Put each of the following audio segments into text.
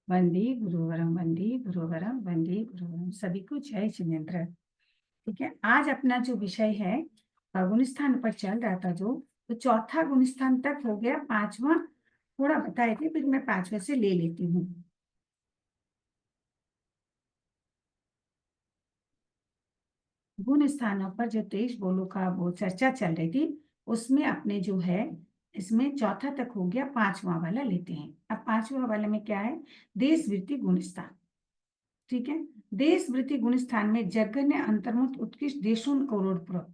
वंदे गुरुवरम वंदे गुरुवरम वंदे गुरुवरम। सभी को जय जिनेन्द्र। ठीक है, आज अपना जो विषय है गुण स्थान पर चल रहा था जो, तो चौथा गुण स्थान तक हो गया, पांचवा थोड़ा बताए थे, फिर मैं पांचवे से ले लेती हूँ। गुण स्थानों पर जो 23 बोलों का वो चर्चा चल रही थी, उसमें अपने जो है इसमें चौथा तक हो गया, पांचवा वाला लेते हैं। अब पांचवा वाले में क्या है? देश वृत्ति गुण स्थान। ठीक है, देश वृत्ति गुण स्थान में जगन्य अंतर्मुक्त उत्कृष्ट देशों करोड़पुर।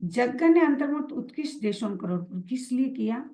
जगन्य अंतर्मुक्त उत्कृष्ट देशों करोड़पुर किस लिए किया?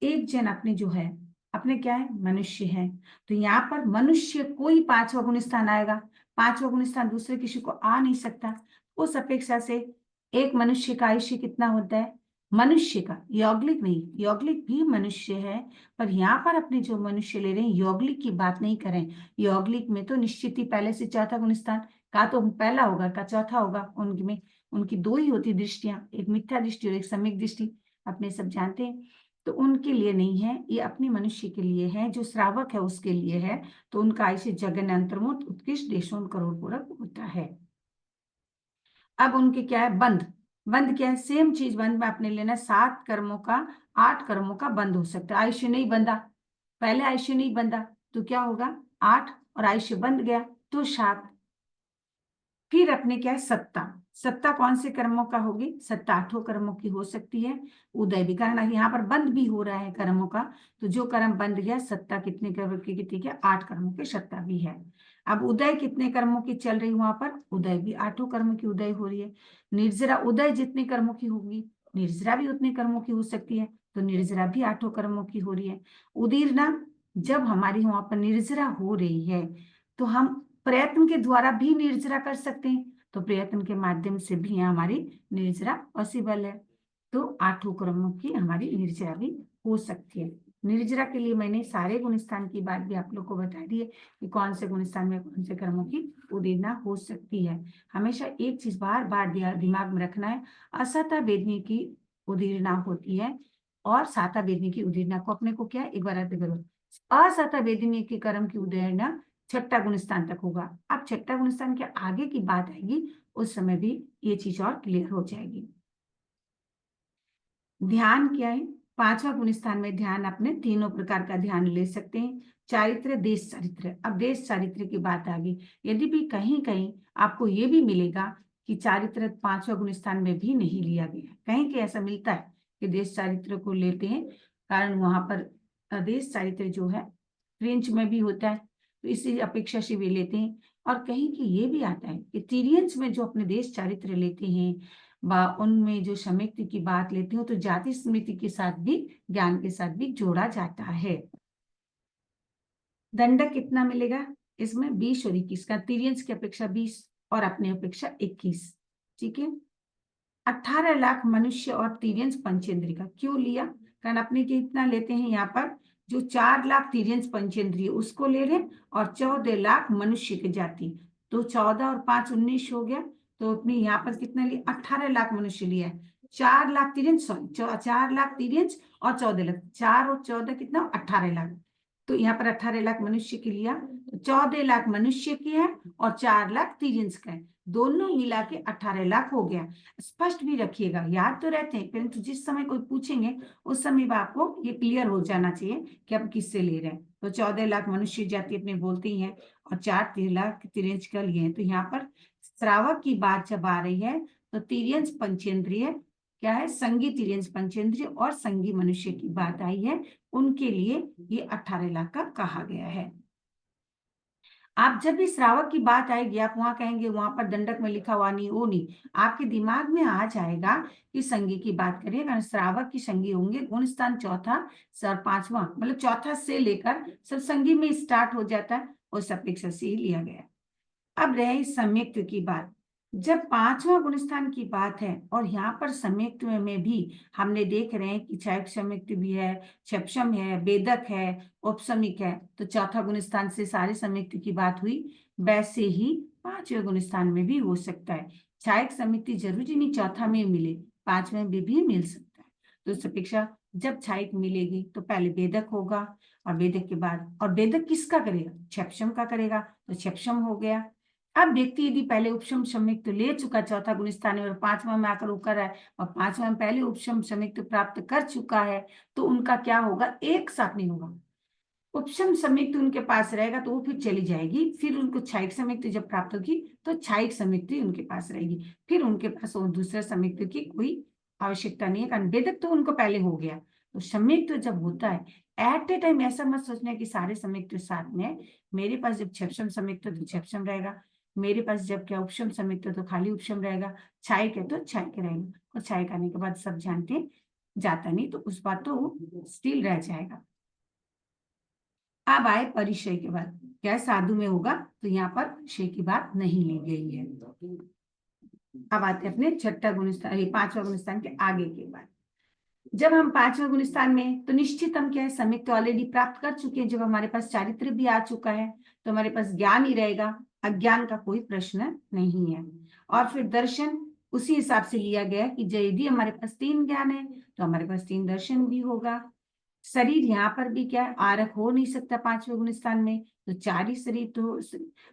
एक जन अपने जो है, अपने क्या है? मनुष्य है। तो यहाँ पर मनुष्य कोई पांचवा गुण स्थान आएगा, पांचवा गुण स्थान दूसरे किसी को आ नहीं सकता। उस अपेक्षा से एक मनुष्य का आयुष्य कितना होता है? मनुष्य का, यौगिक नहीं, यौगिक भी मनुष्य है, पर यहाँ पर अपने जो मनुष्य ले रहे हैं यौगिक की बात नहीं करें। यौगिक में तो निश्चित ही पहले से चौथा गुण स्थान का तो पहला होगा, का चौथा होगा। उनमें उनकी दो ही होती दृष्टियां, एक मिथ्या दृष्टि और एक सम्यक दृष्टि, अपने सब जानते हैं। तो उनके लिए नहीं है, ये अपने मनुष्य के लिए है, जो श्रावक है उसके लिए है। तो उनका आयुष्य जगन अंतर्मुक्त उत्कृष्ट देशों करोड़ पूरक होता है। अब उनके क्या है? बंध। बंध क्या है? सेम चीज, बंध में आपने लेना 7 कर्मों का, 8 कर्मों का बंध हो सकता है। आयुष्य नहीं बंधा, पहले आयुष्य नहीं बंधा, तो क्या होगा? 8, और आयुष्य बंध गया तो 7। फिर अपने क्या है? सत्ता। सत्ता कौन से कर्मों का होगी? सत्ता 8 कर्मों की हो सकती है। उदय भी, कारण यहाँ पर बंद भी हो रहा है कर्मों का, तो जो कर्म बंद गया, सत्ता कितने कर्म की? कितनी है? 8 कर्मों की सत्ता भी है। अब उदय कितने कर्मों की चल रही? वहां पर उदय भी 8 कर्मों की उदय हो रही है। निर्जरा उदय जितने कर्मों की होगी, निर्जरा भी उतने कर्मों की हो सकती है, तो निर्जरा भी 8 कर्मों की हो रही है। उदीरना, जब हमारी वहां पर निर्जरा हो रही है, तो हम प्रयत्न के द्वारा भी निर्जरा कर सकते हैं, तो प्रयत्न के माध्यम से भी हमारी निर्जरा पॉसिबल है। तो 8 कर्मों की हमारी निर्जरा भी हो सकती है। निर्जरा के लिए मैंने सारे गुण स्थान की बात भी आप लोग को बता दी है कि कौन से गुण स्थान में कौन से कर्मों की उदीरना हो सकती है। हमेशा एक चीज बार बार दिमाग में रखना है, असता वेदनी की उदीरना होती है और साता वेदनी की उदीरना को अपने को क्या है, एक बार याद करो। असता वेदनी के कर्म की उदीरना छठा गुण स्थान तक होगा। अब छठा गुण स्थान के आगे की बात आएगी, उस समय भी ये चीज और क्लियर हो जाएगी। ध्यान क्या है? पांचवा गुण स्थान में ध्यान अपने तीनों प्रकार का ध्यान ले सकते हैं। चारित्र, देश चारित्र। अब देश चारित्र की बात आ गई। यदि भी कहीं कहीं आपको ये भी मिलेगा कि चारित्र पांचवा गुण स्थान में भी नहीं लिया गया, कहीं कहीं ऐसा मिलता है कि देश चारित्र को लेते हैं, कारण वहां पर देश चारित्र जो है फ्रेंच में भी होता है, तो इसी अपेक्षा से भी लेते हैं। और कहीं कि ये भी आता है कि तिरियंस में जो अपने देश चारित्र लेते हैं, उनमें जो समिति की बात लेती हूँ, तो जाति स्मृति के साथ भी, ज्ञान के साथ भी जोड़ा जाता है। दंडक कितना मिलेगा इसमें? 20 और 21 का, तिरियंस की अपेक्षा 20 और अपने अपेक्षा 21। ठीक है, 18 लाख मनुष्य और तिरियंस पंचेंद्रिय का क्यों लिया? कारण अपने कितना लेते हैं यहाँ पर, जो 4 लाख तिरियंस पंचेंद्रिय उसको ले रहे हैं, और 14 लाख मनुष्य की जाति, तो 14 और 5 19 हो गया। तो अपने यहाँ पर कितना लिया? 18 लाख मनुष्य लिया है। 4 लाख तिरियंस, सॉरी 4 लाख तिरियंस और 14 लाख, 4 और 14 कितना? 18 लाख। तो यहाँ पर 18 लाख मनुष्य के लिया, तो 14 लाख मनुष्य की है और 4 लाख तिरियंस का है, दोनों मिला के 18 लाख हो गया। स्पष्ट भी रखिएगा, याद तो रहते हैं, परंतु जिस समय कोई पूछेंगे उस समय आपको ये क्लियर हो जाना चाहिए कि आप किससे ले रहे हैं। तो 14 लाख मनुष्य जाति अपने बोलते ही है, और 4 लाख तिरियंस का लिए हैं। तो यहाँ पर श्रावक की बात जब आ रही है, तो तिरियंस पंचेंद्रिय क्या है? संगी तिरियंस पंचेंद्रिय और संगी मनुष्य की बात आई है, उनके लिए ये 18 लाख का कहा गया है। आप जब भी श्रावक की बात आएगी, आप वहां कहेंगे वहां पर दंडक में लिखा हुआ नहीं, वो नहीं, आपके दिमाग में आ जाएगा कि संगी की बात करिए, कारण श्रावक की संगी होंगे। गुण स्थान चौथा सर पांचवा, मतलब चौथा से लेकर सब संगी में स्टार्ट हो जाता है, उस अपेक्षा से ही लिया गया। अब रहे सम्यक्त की बात। जब पांचवा गुण स्थान की बात है, और यहाँ पर सम्यक्त में भी हमने देख रहे हैं कि क्षयक सम्यक्त भी है, क्षपशम है, वेदक है, उपसमिक है, तो चौथा गुण स्थान से सारे सम्यक्त की बात हुई। वैसे ही पांचवें गुण स्थान में भी हो सकता है। क्षयक समिति जरूरी नहीं चौथा में मिले, पांचवें में भी मिल सकता है। तो इस अपेक्षा जब छाइक मिलेगी तो पहले भेदक होगा, और भेदक के बाद, और भेदक किसका करेगा? छेपशम का करेगा, तो छेपशम हो गया। अब व्यक्ति यदि पहले उपशम संयुक्त तो ले चुका चौथा गुणस्थान और पांचवा में आकर होकर है, और पांचवा में पहले उपशम संयुक्त प्राप्त कर चुका है, तो उनका क्या होगा? एक साथ नहीं होगा। उपशम संयुक्त उनके पास रहेगा तो वो फिर चली जाएगी, फिर उनको छाइक संयुक्त जब प्राप्त होगी तो छाइक संयुक्त उनके पास रहेगी, फिर उनके पास वो दूसरे संयुक्त की कोई आवश्यकता नहीं है, कारण भेदक तो उनको पहले हो गया। तो संयुक्त जब होता है, एट ए टाइम ऐसा मत सोचना कि सारे संयुक्त साथ में, मेरे पास जब छेपशम संयुक्त तो छेपशम रहेगा, मेरे पास जब क्या उपशम संयुक्त तो खाली उपशम रहेगा, छाइक है तो छाइक रहेगा, और छाइक आने के बाद सब जानते जाता नहीं तो उस बात तो स्टिल रह जाएगा। अब आए परिचय के बाद, क्या साधु में होगा तो यहाँ पर परिचय की बात नहीं ली गई है। अब आते हैं अपने छठा गुणस्थान, पांचवा गुणस्थान के आगे के बाद। जब हम पांचवा गुणस्थान में, तो निश्चित हम क्या है, संयुक्त तो ऑलरेडी प्राप्त कर चुके हैं। जब हमारे पास चारित्र भी आ चुका है तो हमारे पास ज्ञान ही रहेगा, अज्ञान का कोई प्रश्न नहीं है। और फिर दर्शन उसी हिसाब से लिया गया कि यदि हमारे पास 3 ज्ञान है तो हमारे पास 3 दर्शन भी होगा। शरीर यहाँ पर भी क्या है, आरक हो नहीं सकता पांचवें गुण स्थान में, तो 4 ही शरीर तो।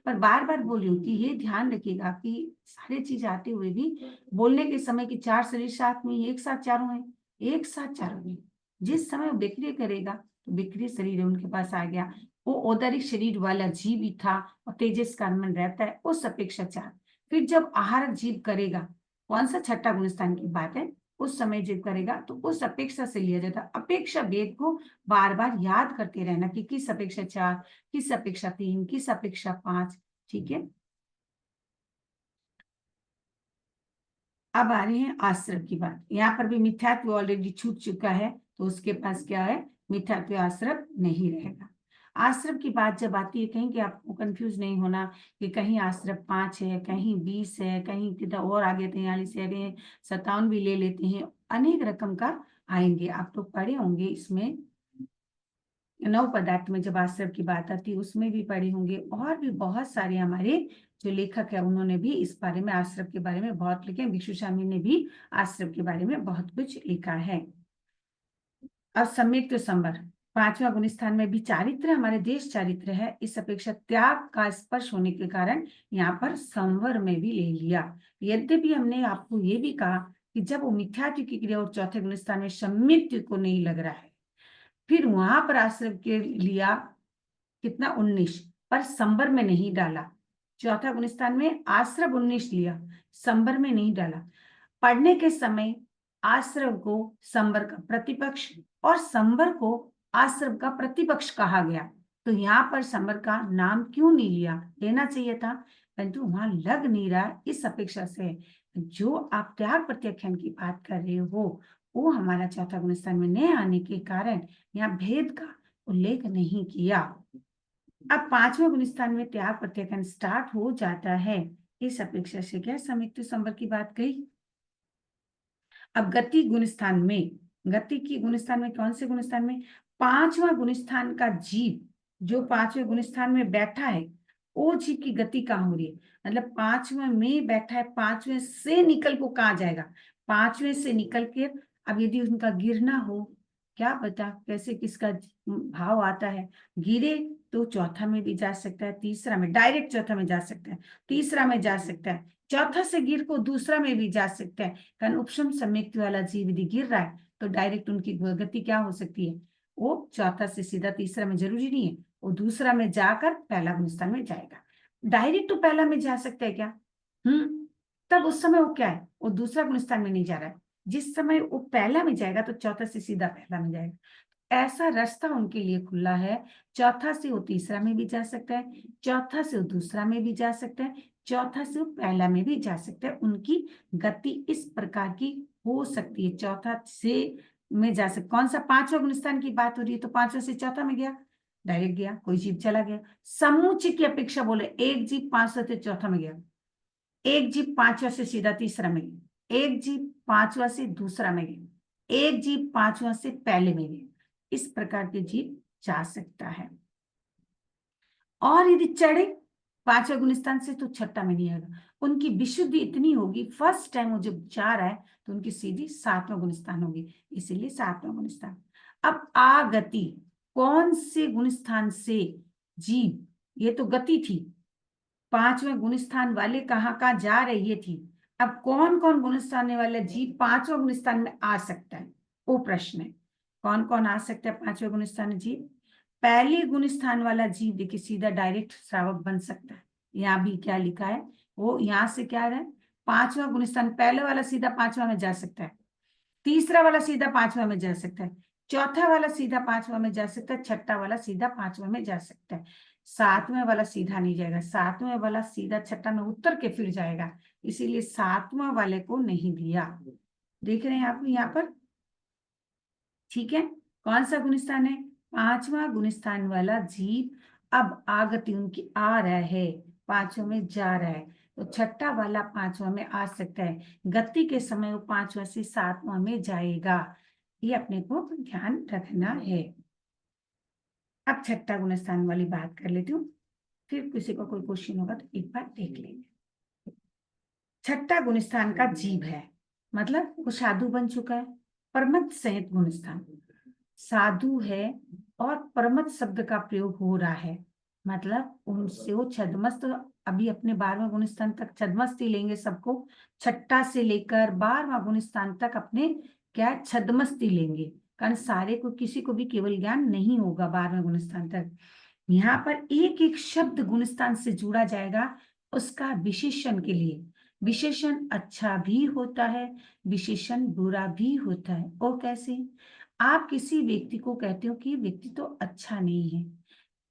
पर बार बार बोल रही हूँ कि ये ध्यान रखिएगा कि सारे चीज आते हुए भी बोलने के समय की 4 शरीर साथ में, एक साथ चारों है, एक साथ चारों में। जिस समय वो बिक्री करेगा तो बिक्री शरीर उनके पास आ गया, वो औदरिक शरीर वाला जीव भी था और तेजस का मन रहता है उस अपेक्षा 4। फिर जब आहारक जीव करेगा, कौन सा छठा गुणस्थान की बात है, उस समय जब करेगा तो उस अपेक्षा से लिया जाता है। अपेक्षा भेद को बार बार याद करते रहना कि किस अपेक्षा 4, किस अपेक्षा 3, किस अपेक्षा 5। ठीक है। अब आ रहे हैं आश्रम की बात। यहाँ पर भी मिथ्यात्व ऑलरेडी छूट चुका है तो उसके पास क्या है, मिथ्यात्व आश्रम नहीं रहेगा। आश्रम की बात जब आती है, कहीं कि आपको कंफ्यूज नहीं होना कि कहीं आश्रम 5 है, कहीं 20 है, कहीं कितना और आगे 43 है, 57 भी ले लेते हैं, अनेक रकम का आएंगे। आप तो पढ़े होंगे इसमें, नव पदार्थ में जब आश्रम की बात आती है उसमें भी पढ़े होंगे, और भी बहुत सारे हमारे जो लेखक है उन्होंने भी इस बारे में, आश्रम के बारे में बहुत लिखे। भिक्षु स्वामी ने भी आश्रम के बारे में बहुत कुछ लिखा है। और सम्यक तो संवर, पांचवा गुणस्थान में भी चारित्र हमारे देश चारित्र है, इस अपेक्षा त्याग का स्पर्श होने के कारण यहाँ पर संवर में भी ले लिया। यद्यपि हमने आपको ये भी कहा कि जब वो मिथ्यात्व की क्रिया और चौथे गुणस्थान में सम्यक को नहीं लग रहा है, फिर वहां पर आश्रम के लिया कितना 19, पर संबर में नहीं डाला। चौथा गुणस्थान में आश्रम 19 लिया, संबर में नहीं डाला। पढ़ने के समय आश्रम को संबर का प्रतिपक्ष और संबर को आश्रम का प्रतिपक्ष कहा गया, तो यहाँ पर संबर का नाम क्यों नहीं लिया? लेना चाहिए था, परंतु वहां लग नहीं रहा। इस अपेक्षा से जो आप त्याग प्रत्याख्यान की बात कर रहे हो वो हमारा चौथा गुणस्थान में न आने के कारण यहाँ भेद का उल्लेख नहीं किया। अब पांचवें गुणस्थान में त्याग प्रत्याख्यान स्टार्ट हो जाता है, इस अपेक्षा से क्या संयुक्त संवर की बात कही। अब गति गुणस्थान में, गति की गुणस्थान में, कौन से गुणस्थान में, पांचवा गुणस्थान का जीव जो पांचवें गुणस्थान में बैठा है, वो जीव की गति कहाँ हो रही है? मतलब पांचवें में बैठा है, पांचवें से निकल को कहाँ जाएगा? पांचवें से निकल के, अब यदि उनका गिरना हो, क्या पता कैसे किसका भाव आता है, गिरे तो चौथा में भी जा सकता है, तीसरा में, डायरेक्ट चौथा में जा सकता है, तीसरा में जा सकता है, चौथा से गिर को दूसरा में भी जा सकता है। कारण उपशम संयुक्त वाला जीव यदि गिर रहा है तो डायरेक्ट उनकी गति क्या हो सकती है, वो चौथा से सीधा तीसरा में, जरूरी नहीं है वो दूसरा में जाकर पहला गुणस्थान में जाएगा। डायरेक्ट तो पहला में जा सकता है क्या? तब उस समय वो क्या है, वो दूसरा गुणस्थान में नहीं जा रहा है। जिस समय वो पहला में जाएगा तो चौथा से सीधा पहला में जाएगा। ऐसा रास्ता उनके लिए खुला है, चौथा से वो तीसरा में भी जा सकता है, चौथा से वो दूसरा में भी जा सकता है, चौथा से वो पहला में भी जा सकता है। उनकी गति इस प्रकार की हो सकती है, चौथा से में जा सकता। कौन सा पांचवा गुणस्थान की बात हो रही है, तो पांचवा से चौथा में गया, डायरेक्ट गया, कोई जीव चला गया। समूचे की अपेक्षा बोले, एक जीव पांचवा से चौथा में गया, एक जीव पांचवा से सीधा तीसरा में गया, एक जीव पांचवा से दूसरा में गया, एक जीव पांचवा से पहले में गया, इस प्रकार के जीव जा सकता है। और यदि चढ़े 5वें गुणस्थान से तो छठा में नहीं आएगा। उनकी विशुद्धि इतनी होगी, फर्स्ट टाइम वो जब जा रहा है तो उनकी सीधी 7वां गुणस्थान होगी, इसीलिए 7वां गुणस्थान। अब आगति, कौन से गुणस्थान से जीव, ये तो गति थी, 5वें गुणस्थान वाले कहाँ जा रही थी। अब कौन कौन गुणस्थान वाला जीव 5वें गुणस्थान में आ सकता है, वो प्रश्न है। कौन कौन आ सकता है 5वें गुणस्थान जीव? पहले गुणस्थान वाला जीव देखिए सीधा डायरेक्ट श्रावक बन सकता है। यहाँ भी क्या लिखा है, वो यहाँ से क्या है, 5वां गुणस्थान, पहले वाला सीधा 5वां में जा सकता है, तीसरा वाला सीधा 5वां में जा सकता है, चौथा वाला सीधा 5वां में जा सकता है, छठा वाला सीधा 5वां में जा सकता है। 7वें वाला सीधा नहीं जाएगा, 7वें वाला सीधा छठा में उतर के फिर जाएगा, इसीलिए 7वां वाले को नहीं दिया। देख रहे हैं आप यहाँ पर, ठीक है। कौन सा गुणस्थान है? 5वां गुणस्थान वाला जीव अब आगति उनकी आ रहा है, 5वें में जा रहा है, तो छठा वाला 5वां में आ सकता है, गति के समय वो 5वां से 7वां में जाएगा, ये अपने को ध्यान रखना है। अब छठा गुणस्थान वाली बात कर लेती हूँ, फिर किसी को कोई क्वेश्चन होगा तो एक बार देख लेंगे। छठा गुणस्थान का जीव है, मतलब वो साधु बन चुका है, परमत संहित गुणस्थान, साधु है और परमत शब्द का प्रयोग हो रहा है, मतलब उनसे वो छद्मस्त, अभी अपने 12वें गुणस्थान तक छद्मस्त ही लेंगे सबको, छठा से लेकर 12वां गुणस्थान तक अपने क्या छद्मस्ती लेंगे, कारण सारे को किसी को भी केवल ज्ञान नहीं होगा 12वें गुणस्थान तक। यहाँ पर एक एक शब्द गुणस्थान से जुड़ा जाएगा उसका विशेषण के लिए, विशेषण अच्छा भी होता है, विशेषण बुरा भी होता है। और कैसे? आप किसी व्यक्ति को कहते हो कि व्यक्ति तो अच्छा नहीं है,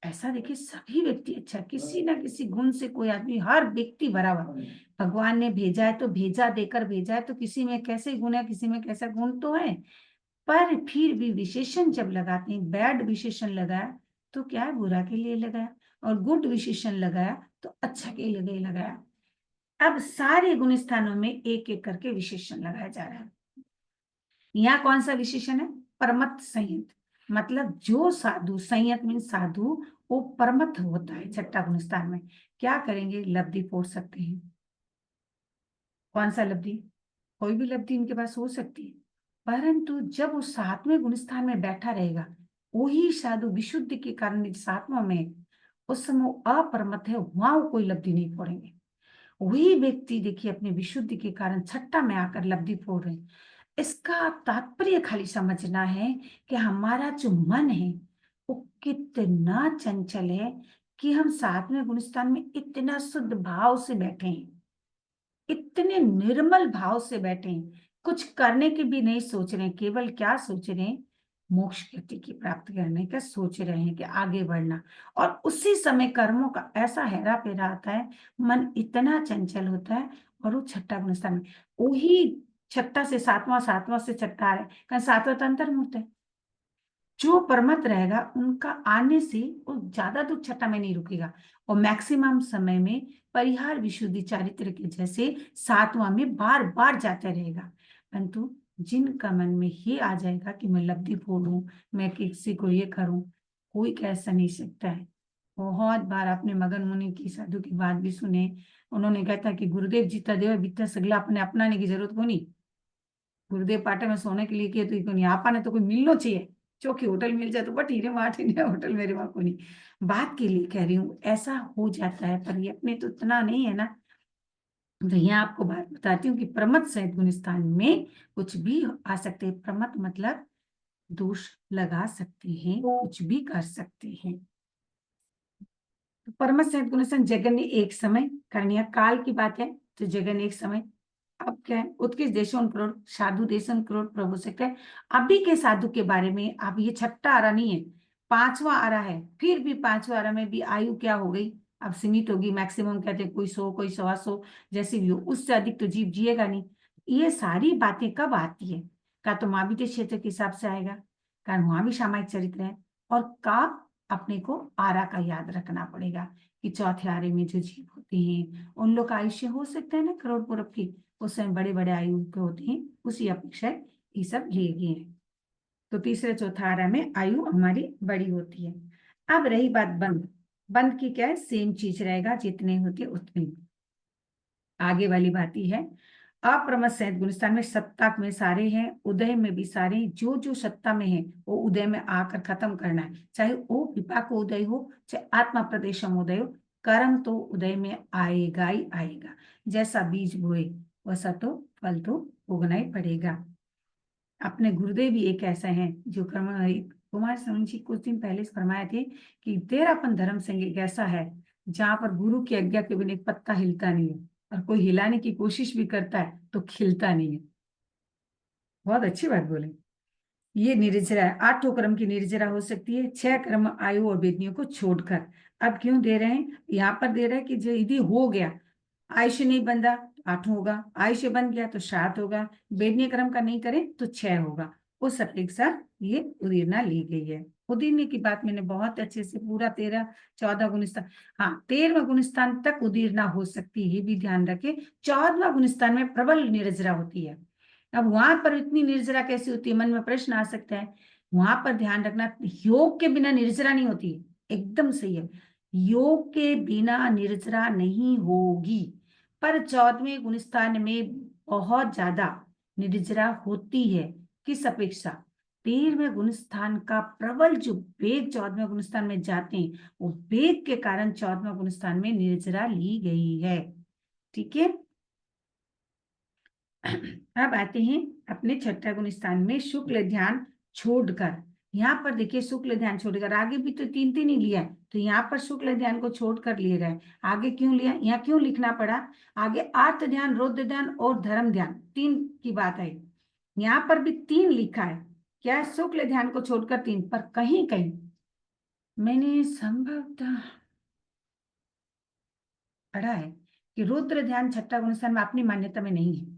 ऐसा देखिए सभी व्यक्ति अच्छा, किसी ना किसी गुण से कोई आदमी, हर व्यक्ति बराबर, भगवान ने भेजा है तो भेजा देकर भेजा है, तो किसी में कैसे गुण है, किसी में कैसा गुण तो है, पर फिर भी विशेषण जब लगाते हैं, बैड विशेषण लगाया तो क्या है, बुरा के लिए लगाया, और गुड विशेषण लगाया तो अच्छा के लिए लगाया। अब सारे गुण स्थानों में एक एक करके विशेषण लगाया जा रहा है। यहाँ कौन सा विशेषण है? परमत संयत, मतलब जो साधु, संयत मीन साधु, वो परमत होता है छठा गुण स्थान में। क्या करेंगे? लब्धि फोड़ सकते हैं। कौन सा लब्धि? कोई भी लब्धि इनके पास हो सकती है, परंतु जब वो 7वें गुण स्थान में बैठा रहेगा, वही साधु विशुद्धि के कारण 7वां में, उस समय अपरमत है, वहां वो कोई लब्धि नहीं फोड़ेंगे। वही व्यक्ति देखिए अपने विशुद्धि के कारण छठा में आकर लब्धि फोड़ रहे हैं। इसका तात्पर्य खाली समझना है कि हमारा जो मन है वो कितना चंचल है कि हम 7वें गुणस्थान में इतना शुद्ध भाव से बैठे हैं, इतने निर्मल भाव से बैठे हैं, कुछ करने की भी नहीं सोच रहे हैं, केवल क्या सोच रहे हैं? मोक्ष गति की प्राप्त करने का सोच रहे हैं कि आगे बढ़ना, और उसी समय कर्मों का ऐसा हेरा फेरा आता है, मन इतना चंचल होता है, और वो छठा गुणस्थान में, वही छठा से 7वां, 7वां से छठा है, कारण 7वां तो अंतर्मुक्त है। जो परमत रहेगा उनका आने से वो ज्यादा तो छठा में नहीं रुकेगा, और मैक्सिमम समय में परिहार विशुद्धि चारित्र के जैसे 7वां में बार बार जाता रहेगा। परंतु जिनका मन में ये आ जाएगा कि मैं लब्धि फोड़ूं, मैं किसी को ये करूं, कोई कैसा नहीं सकता है। बहुत बार आपने मगन मुनि की साधु की बात भी सुने, उन्होंने कहता कि गुरुदेव जीता देव बीता सगला अपने अपनाने की जरूरत को नहीं, गुरुदेव पाटे में सोने के लिए किए तो नहीं, आपने तो कोई मिलना चाहिए, चौकी होटल मिल जाए तो बट हीरे माठ ही होटल मेरे वहां को नहीं, बात के लिए कह रही हूँ, ऐसा हो जाता है, पर ये अपने तो इतना नहीं है ना। तो यहाँ आपको बात बताती हूँ कि प्रमत सहित गुणस्थान में कुछ भी आ सकते हैं, प्रमत मतलब दोष लगा सकते हैं, कुछ भी कर सकते हैं। तो परमत सहित गुणस्थान जगन ने एक समय करनिया काल की बात है, तो जगन एक समय, अब क्या है, उत्कृष्ट देशों करोड़, साधु देशों करोड़ प्रभु सकते हैं। अभी के साधु के बारे में, अब ये छठा आरा नहीं है, 5वां आरा है, फिर भी 5वां आरा में भी आयु क्या हो गई, अब सीमित होगी, मैक्सिमम कहते हैं कोई 100 कोई 125, जैसी भी हो, उससे अधिक तो जीव जिएगा नहीं। ये सारी बातें कब आती है? का तो महावीर क्षेत्र के हिसाब से आएगा, कारण वहां भी सामायिक चरित्र है, और का अपने को आरा का याद रखना पड़ेगा कि चौथे आरे में जो जीव होते हैं उन लोग का आयुष्य हो सकता है ना करोड़ पूरब की, उस समय बड़े बड़े आयु के होते हैं, उसी अपेक्षा ये सब लिए गए हैं। तो तीसरे चौथा आरा में आयु हमारी बड़ी होती है। अब रही बात बंध, बंद की क्या है, सेम चीज रहेगा, जितने होते उतने। आगे वाली बात ही है, अप्रमथ सहित गुणस्थान में सत्ता में सारे हैं, उदय में भी सारे हैं। जो जो सत्ता में है वो उदय में आकर खत्म करना है, चाहे वो विपाक उदय हो, चाहे आत्मा प्रदेशम उदय हो। कर्म तो उदय में आएगा ही आएगा। जैसा बीज बोए वैसा तो फल तो उगना ही पड़ेगा। अपने गुरुदेव भी एक ऐसा है जो कर्म, कुमार स्वामी जी कुछ दिन पहले फरमाए थे कि तेरापन धर्म संग एक ऐसा है जहां पर गुरु की आज्ञा के बिना एक पत्ता हिलता नहीं है, और कोई हिलाने की कोशिश भी करता है तो खिलता नहीं है। बहुत अच्छी बात बोले। ये निर्जरा है, 8 कर्म की निर्जरा हो सकती है, 6 कर्म आयु और वेदनियों को छोड़कर। अब क्यों दे रहे हैं, यहाँ पर दे रहे हैं कि जो यदि हो गया, आयुष्य नहीं बंधा तो 8 होगा, आयुष्य बन गया तो 7 होगा, वेदनीय कर्म का नहीं करें तो 6 होगा। उस अपेक्षा ये उदीरना ली गई है। उदीरने की बात मैंने बहुत अच्छे से पूरा 13 14 गुणस्थान, हाँ 13वां गुणस्थान तक उदीरना हो सकती है, ये भी ध्यान रखे। 14वां गुणस्थान में प्रबल निर्जरा होती है। अब वहां पर इतनी निर्जरा कैसी होती है, मन में प्रश्न आ सकता है। वहां पर ध्यान रखना, योग के बिना निर्जरा नहीं होती, एकदम सही है। योग के बिना निर्जरा नहीं होगी, पर 14वें गुणस्थान में बहुत ज्यादा निर्जरा होती है। किस अपेक्षा, 13वें गुणस्थान का प्रबल जो वेग 14वें गुणस्थान में जाते हैं, वो वेग के कारण 14वें गुणस्थान में निर्जरा ली गई है। ठीक है। अब आते हैं अपने छठा गुण स्थान में शुक्ल ध्यान छोड़कर। यहाँ पर देखिए शुक्ल ध्यान छोड़कर, आगे भी तो 3 3 ही लिया है, तो यहाँ पर शुक्ल ध्यान को छोड़कर लिए गए। आगे क्यों लिया, यहाँ क्यों लिखना पड़ा, आगे आर्त ध्यान, रौद्र ध्यान और धर्म ध्यान 3 की बात आई। यहाँ पर भी 3 लिखा है, क्या शुक्ल ध्यान को छोड़कर 3, पर कहीं कहीं मैंने संभवतः पढ़ा है कि रुद्र ध्यान छठा गुण स्थान में अपनी मान्यता में नहीं है।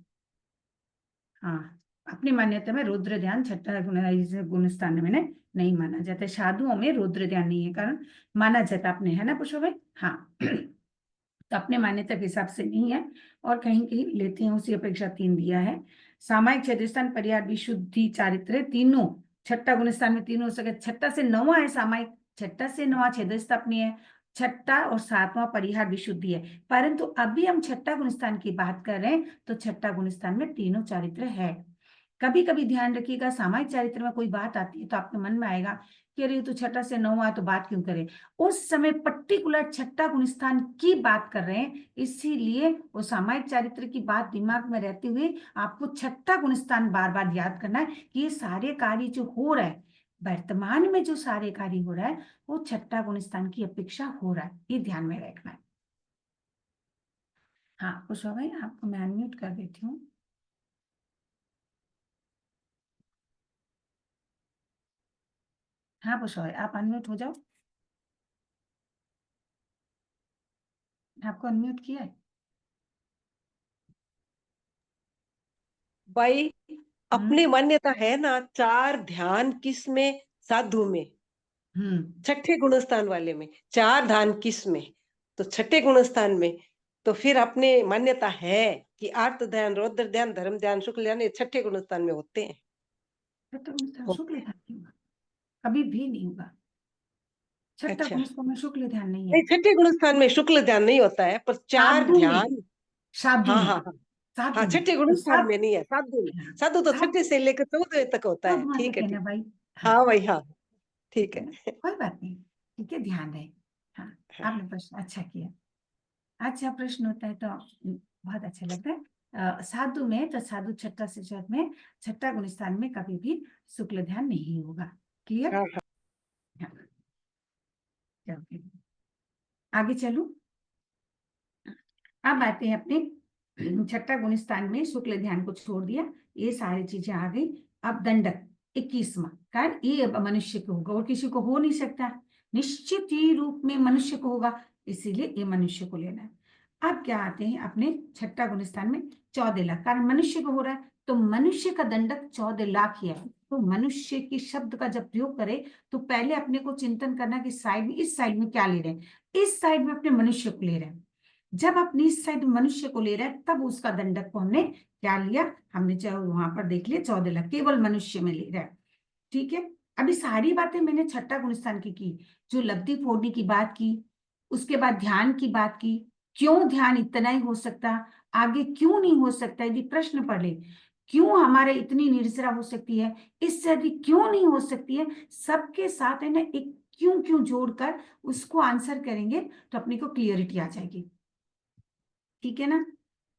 हाँ, अपनी मान्यता में रुद्र ध्यान छठा गुण स्थान में मैंने नहीं माना जाता है। साधुओं में रुद्र ध्यान नहीं है, कारण माना जाता अपने, है ना पुष्पा भाई। हाँ तो अपने मान्यता के हिसाब से नहीं है, और कहीं कहीं लेते हैं, उसी अपेक्षा 3 दिया है। सामायिक क्षेत्रस्थान, परिहार, विशुद्धि, चारित्र, तीनों छठा गुण स्थान में तीनों हो सके। छठा से 9वां है सामायिक, छठा से 9वां क्षेत्रस्थ अपनी है, छठा और 7वां परिहार विशुद्धि है। परंतु अभी हम छठा गुण स्थान की बात कर रहे हैं, तो छठा गुण स्थान में तीनों चारित्र है। कभी कभी ध्यान रखिएगा, सामायिक चारित्र में कोई बात आती है तो आपके मन में आएगा कि अरे तो छठा से 9वां तो बात क्यों करें, उस समय पर्टिकुलर छठा गुण स्थान की बात कर रहे हैं, इसीलिए वो सामायिक चारित्र की बात दिमाग में रहते हुए आपको छठा गुण स्थान बार बार याद करना है कि ये सारे कार्य जो हो रहा है, वर्तमान में जो सारे कार्य हो रहा है, वो छठा गुण स्थान की अपेक्षा हो रहा है, ये ध्यान में रखना है। हाँ कुशवा भाई, आपको मैं अनम्यूट कर देती हूँ। हाँ कुशवा भाई, आप अनम्यूट हो जाओ, आपको अनम्यूट किया है। भाई अपनी मान्यता है ना, 4 ध्यान किस में, साधु में, छठे गुणस्थान वाले में 4 ध्यान किस में, तो छठे गुणस्थान में। तो फिर अपने मान्यता है कि आर्त ध्यान, रौद्र ध्यान, धर्म ध्यान, शुक्ल ध्यान ये छठे गुणस्थान में होते हैं। छठा गुण स्थान शुक्ल ध्यान नहीं होगा, कभी भी नहीं होगा। छठा अच्छा, गुण स्थान में शुक्ल ध्यान नहीं है। नहीं छठे गुणस्थान में शुक्ल ध्यान नहीं होता है, पर 4 साधु में, ध्यान। साधु हाँ में, हाँ हाँ। हाँ साधु में छठे तो गुणस्थान सब, में नहीं है, साधु में। हाँ, साधु तो सब छठे से लेकर 14वें तक होता सब है। वहां ठीक तक है है ना ठीक। भाई। हाँ हाँ भाई हाँ। ठीक है ना, है। कोई बात नहीं, ठीक है, ध्यान रहे। हाँ, हाँ। आपने प्रश्न अच्छा किया। अच्छा प्रश्न होता है तो बहुत अच्छा लगता है। साधु में तो साधु छठा से चौथ में छठा गुण स्थान में कभी भी शुक्ल ध्यान नहीं होगा। क्लियर। हाँ हाँ। हाँ, चलो फिर आगे चलूं। अब आते हैं अपने छठा गुण स्थान में शुक्ल ध्यान को छोड़ दिया, ये सारी चीजें आ गई। अब दंडक 21वां कारण, ये अब मनुष्य को होगा और किसी को हो नहीं सकता, निश्चित ही रूप में मनुष्य को होगा, इसीलिए ये मनुष्य को लेना है। अब क्या आते हैं अपने छठा गुण स्थान में 14 लाख, कारण मनुष्य को हो रहा है तो मनुष्य का दंडक 14 लाख ही है। तो मनुष्य की शब्द का जब प्रयोग करें तो पहले अपने को चिंतन करना कि साइड में, इस साइड में क्या ले रहे हैं, इस साइड में अपने मनुष्य को ले रहे हैं। जब अपनी इस साइड मनुष्य को ले रहे हैं तब उसका दंडक को हमने क्या लिया, हमने चाहे वहां पर देख लिया 14 लाख केवल मनुष्य में ले रहा है। ठीक है, अभी सारी बातें मैंने छठा गुणस्थान की जो लब्धि फोड़ने की बात की, उसके बाद ध्यान की बात की, क्यों ध्यान इतना ही हो सकता, आगे क्यों नहीं हो सकता, यदि प्रश्न पढ़ ले, क्यों हमारे इतनी निर्जरा हो सकती है, इससे अधिक क्यों नहीं हो सकती है, सबके साथ है ना एक क्यों क्यों जोड़कर उसको आंसर करेंगे तो अपने को क्लियरिटी आ जाएगी। ठीक है ना।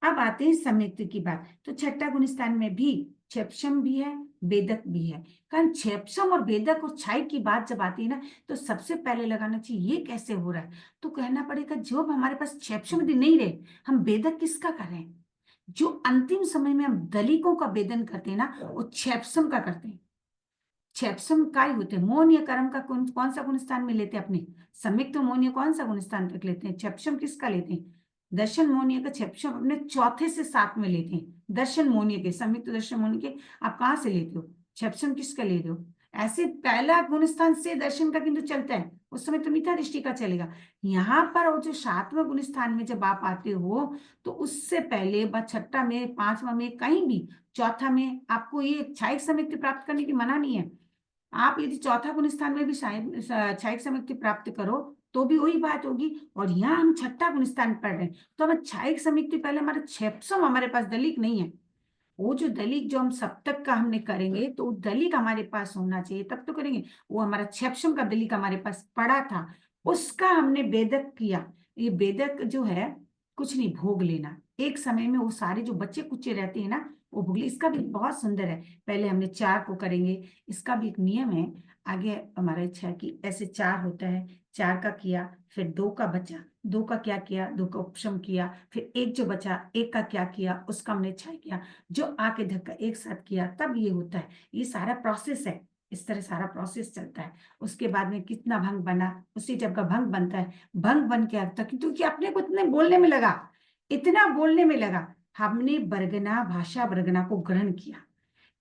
अब आते हैं संयुक्त की बात। तो छठा गुणस्थान में भी छेपसम भी है, बेदक भी है। कारण छेपसम और बेदक और छाई की बात जब आती है ना, तो सबसे पहले लगाना चाहिए ये कैसे हो रहा है, तो कहना पड़ेगा जब हमारे पास छेपसम यदि नहीं रहे, हम बेदक किसका कर रहे हैं, जो अंतिम समय में हम दलिकों का वेदन करते हैं ना, वो छेपसम का करते हैं। छेपसम काय होते हैं, मौन या कर्म का कौन सा गुणस्थान में लेते हैं अपने, संयुक्त मौन कौन सा गुणस्थान तक लेते हैं, छेपसम किसका लेते हैं, दर्शन मौन का छेपसम अपने चौथे से सात में लेते हैं। दर्शन मौन के, संयुक्त दर्शन मौन के आप कहाँ से लेते हो, छेपसम किसका लेते हो, ऐसे पहला गुणस्थान से दर्शन का किंतु चलता है, उस समय तो मिथ्या दृष्टि का चलेगा। यहाँ पर वो जो सातवें गुणस्थान में जब आप आते हो, तो उससे पहले छठा में, पांचवा में, कहीं भी चौथा में आपको ये छायिक समिति प्राप्त करने की मना नहीं है। आप यदि चौथा गुण स्थान में भी छायिक समिति प्राप्त करो तो भी वही बात होगी। और यहाँ हम छठा गुण स्थान पढ़ रहे हैं, तो हमें छायिक समिति पहले हमारे छेपसम हमारे पास दलिक नहीं है। वो जो दलिक जो हम सप्तक का हमने करेंगे, तो दलिक हमारे पास होना चाहिए तब तो करेंगे। वो हमारा छेपसम का दलिक हमारे पास पड़ा था, उसका हमने बेदक किया। ये बेदक जो है कुछ नहीं, भोग लेना एक समय में, वो सारे जो बच्चे कुच्चे रहते हैं ना, वो भोग ले। इसका भी बहुत सुंदर है, पहले हमने चार को करेंगे, इसका भी एक नियम है। आगे हमारा इच्छा है कि ऐसे चार होता है, चार का किया, फिर दो का बचा, दो का क्या किया, दो का उपशम किया, फिर एक जो बचा, एक का क्या किया, उसका हमने छह किया, जो आके धक्का एक साथ किया, तब ये होता है। ये सारा प्रोसेस है, इस तरह सारा प्रोसेस चलता है। उसके बाद में कितना भंग बना, उसी जब का भंग बनता है, भंग बन के अब तक, क्योंकि अपने को इतने बोलने में लगा, इतना बोलने में लगा, हमने बरगना भाषा बरगना को ग्रहण किया,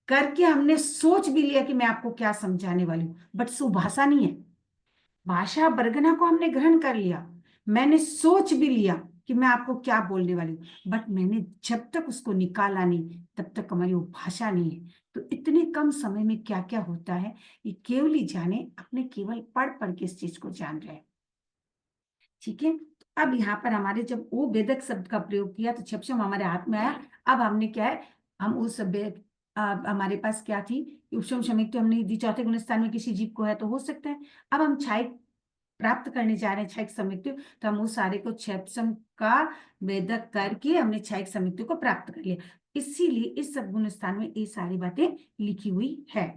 करके हमने सोच भी लिया कि मैं आपको क्या समझाने वाली हूँ, बट सुभाषा नहीं है। भाषा बरगना को हमने ग्रहण कर लिया, मैंने सोच भी लिया कि मैं आपको क्या बोलने वाली हूँ, बट मैंने जब तक उसको निकाला नहीं, तब तक हमारी वो भाषा नहीं है। तो इतने कम समय में क्या क्या होता है, ये केवल ही जाने, अपने केवल पढ़ पढ़ के इस चीज को जान रहे हैं। ठीक है। तो अब यहाँ पर हमारे जब वो वेदक शब्द का प्रयोग किया, तो छपशम हमारे हाथ में आया। अब हमने क्या है, हम उस हमारे पास क्या थी, उपशम शमिक, तो हमने यदि चौथे गुणस्थान में किसी जीव को है तो हो सकता है। अब हम छाई प्राप्त करने जा रहे हैं छायिक समिति, तो हम उस सारे को छेपसम का वेदक करके हमने छायिक समिति को प्राप्त कर लिया। इसीलिए इस सब गुण स्थान में ये सारी बातें लिखी हुई है।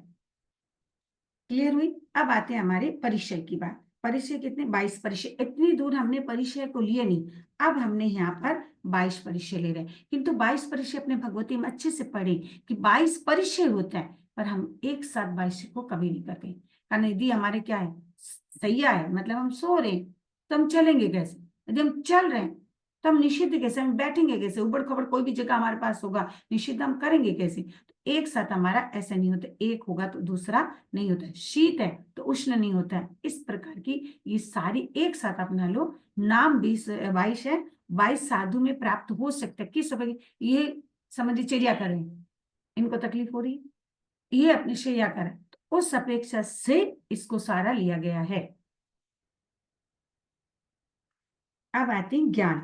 क्लियर हुई। अब आते हैं हमारे परिचय की बात। परिचय कितने, 22 परिचय। इतनी दूर हमने परिचय को लिए नहीं, अब हमने यहाँ पर 22 परिचय ले रहे हैं। किंतु 22 परिचय अपने भगवती में अच्छे से पढ़े कि 22 परिचय होता है, पर हम एक साथ 22 को कभी नहीं करते। कारण यदि हमारे क्या है, सैया है, मतलब हम सो रहे हैं, तो हम चलेंगे कैसे, यदि हम चल रहे हैं तो हम निषिद्ध कैसे, हम बैठेंगे कैसे, उबड़ खबड़ कोई भी जगह हमारे पास होगा, निषिद्ध हम करेंगे कैसे। तो एक साथ हमारा ऐसा नहीं होता, एक होगा तो दूसरा नहीं होता है, शीत है तो उष्ण नहीं होता है। इस प्रकार की ये सारी एक साथ अपना लो। नाम 22 है, 22 साधु में प्राप्त हो सकता है। किस समय ये समझिए चिड़िया कर रहे हैं, इनको तकलीफ हो रही है, ये अपने शैया कर, तो उस अपेक्षा से इसको सारा लिया गया है। अब आते हैं ज्ञान।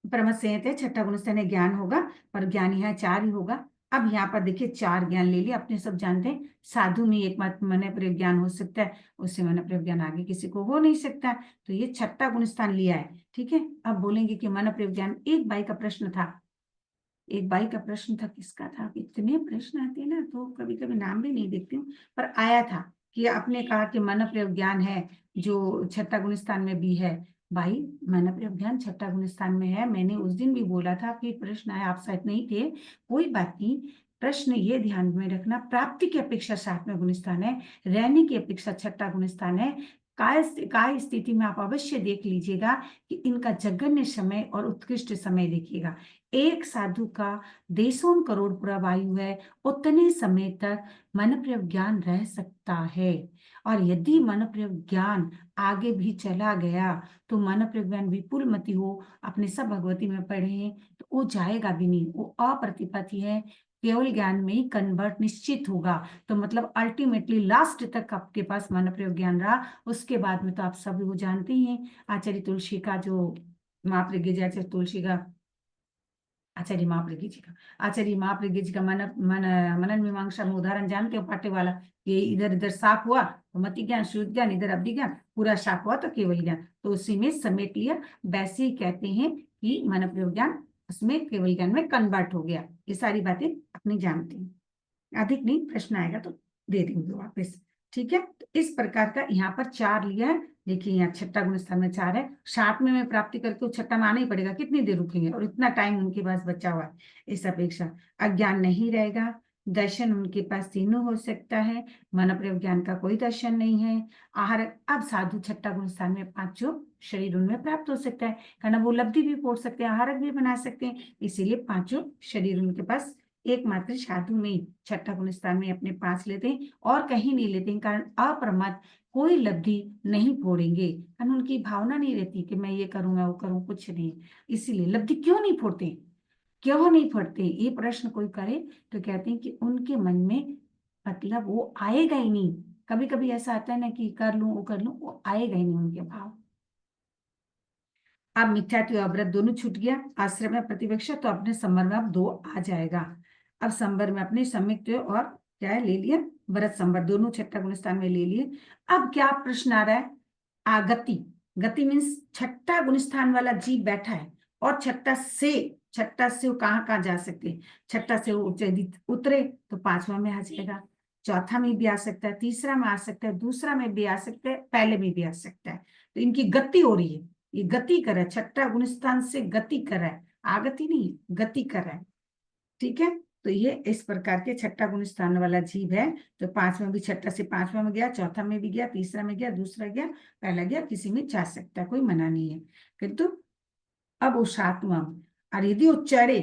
परम संयत है, छठा गुणस्थान है, ज्ञान होगा, पर ज्ञान यहाँ चार ही होगा। अब यहाँ पर देखिए चार ज्ञान ले लिया, अपने सब जानते हैं साधु में एकमात्र मन प्रयोग ज्ञान हो सकता है, उससे मन प्रयोग ज्ञान आगे किसी को हो नहीं सकता। तो ये छठा गुणस्थान लिया है। ठीक है। अब बोलेंगे कि मन प्रयोग ज्ञान, एक बाई का प्रश्न था, एक बाई का प्रश्न था, किसका था, इतने प्रश्न आते हैं ना, तो कभी कभी नाम भी नहीं देखती हूँ, पर आया था कि आपने कहा कि मन प्रयोग ज्ञान है जो छठा गुणस्थान में भी है। भाई मन प्रयोग ज्ञान छठा गुणस्थान में है, मैंने उस दिन भी बोला था कि प्रश्न आया, आप शायद नहीं थे, कोई बात नहीं। प्रश्न ये ध्यान में रखना, प्राप्ति की अपेक्षा सातवें गुणस्थान है, रहने की अपेक्षा छठा गुणस्थान है। काय स्थिति में आप अवश्य देख लीजिएगा कि इनका जघन्य समय और उत्कृष्ट समय देखिएगा। एक साधु का देशों करोड़ पूरा वायु है, उतने समय तक मन प्रयोग ज्ञान रह सकता है। और यदि मन प्रयोग ज्ञान आगे भी चला गया, तो मन प्रयोग ज्ञान विपुल मति हो, अपने सब भगवती में पढ़े, तो वो जाएगा भी नहीं, वो अप्रतिपति है, केवल ज्ञान में ही कन्वर्ट निश्चित होगा। तो मतलब अल्टीमेटली लास्ट तक आपके पास मन प्रयोग ज्ञान रहा। उसके बाद में तो आप सभी वो जानते ही हैं, आचार्य तुलसी का जो आचार्य तुलसी का आचार्य महाप्रज्ञ जी का मनन मीमांसा में उदाहरण जानते हो, पाटे वाला, ये इधर इधर साफ हुआ तो मति ज्ञान, शुद्ध ज्ञान, इधर अवधि ज्ञान, पूरा साफ हुआ तो केवल ज्ञान, तो उसी में समेट लिया। वैसे ही कहते हैं कि मन प्रयोग ज्ञान उसमें केवल ज्ञान में कन्वर्ट हो गया। ये सारी बातें अपनी जानते हैं। अधिक नहीं, प्रश्न आएगा तो दे देंगे वापस। ठीक है, तो इस प्रकार का यहाँ पर 4 लिया है। देखिए यहाँ छठा गुण स्थान में 4 है। 7वें में प्राप्ति करके छठा में आना ही पड़ेगा, कितनी देर रुकेंगे, और इतना टाइम उनके पास बचा हुआ है। इस अपेक्षा अज्ञान नहीं रहेगा। दर्शन उनके पास तीनों हो सकता है, मन प्रयोग ज्ञान का कोई दर्शन नहीं है। आहार, अब साधु छठा गुण स्थान में 5 शरीर उनमें प्राप्त हो सकता है, कारण वो उपलब्धि भी पढ़ सकते हैं, आहारक भी बना सकते हैं, इसीलिए 5 शरीर उनके पास एकमात्र साधु में ही छठा गुण स्थान में अपने 5 लेते हैं, और कहीं नहीं लेते हैं, कारण अप्रमाद कोई लब्धि नहीं फोड़ेंगे, कारण उनकी भावना नहीं रहती कि मैं ये करूं मैं वो करूं, कुछ नहीं। इसीलिए लब्धि क्यों नहीं फोड़ते, क्यों नहीं फोड़ते, ये प्रश्न कोई करे तो कहते हैं कि उनके मन में मतलब वो आएगा ही नहीं। कभी कभी ऐसा आता है ना कि कर लूं वो कर लूं, वो आएगा ही नहीं उनके भाव। अब मिथ्यात्व और व्रत दोनों छूट गया, आश्रम में प्रतिवेक्षा, तो अपने संवर में अब 2 आ जाएगा। अब संवर में अपने समित्व और क्या है ले लिया, व्रत संवर दोनों छठा गुण स्थान में ले लिए। अब क्या प्रश्न आ रहा है, आगति, गति मीन्स छठा गुण स्थान वाला जीव बैठा है, और छठा से वो कहाँ जा सकते हैं, छठा से वो यदि उतरे तो 5वां में आ जाएगा, चौथा में भी आ सकता है, तीसरा में आ सकता है, दूसरा में भी आ सकता है, पहले में भी आ सकता है। तो इनकी गति हो रही है, ये गति कर रहा है, छठा गुण स्थान से गति कर रहा है, आगति नहीं, गति कर रहा है। ठीक है, तो ये इस प्रकार के छठा गुण स्थान वाला जीव है। तो 5वां भी छठा से 5वां में गया, चौथा में भी गया, तीसरा में गया, दूसरा गया, पहला गया, किसी में जा सकता है, कोई मना नहीं है। किंतु अब वो 7वां, और यदि वो चढ़े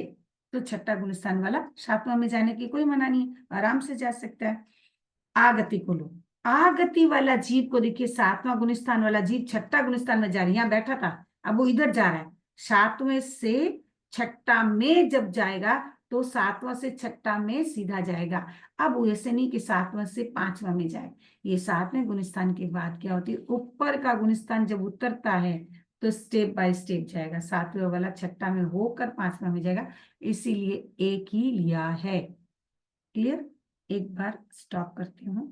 तो छठा गुण स्थान वाला 7वां में जाने की कोई मना नहीं है, आराम से जा सकता है। आगति को लो, आगति वाला जीव को देखिए, 7वां गुण स्थान वाला जीव छठा गुण स्थान में जा रही है, यहाँ बैठा था, अब वो इधर जा रहा है, 7वें से छठा में जब जाएगा तो 7वां से छठा में सीधा जाएगा। अब वो ऐसे नहीं कि 7वां से 5वां में जाए, ये 7वें गुण स्थान के बाद क्या होती है, ऊपर का गुण स्थान जब उतरता है तो स्टेप बाय स्टेप जाएगा, 7वें वाला छठा में होकर 5वां में जाएगा, इसीलिए एक ही लिया है। क्लियर, एक बार स्टॉप करती हूँ।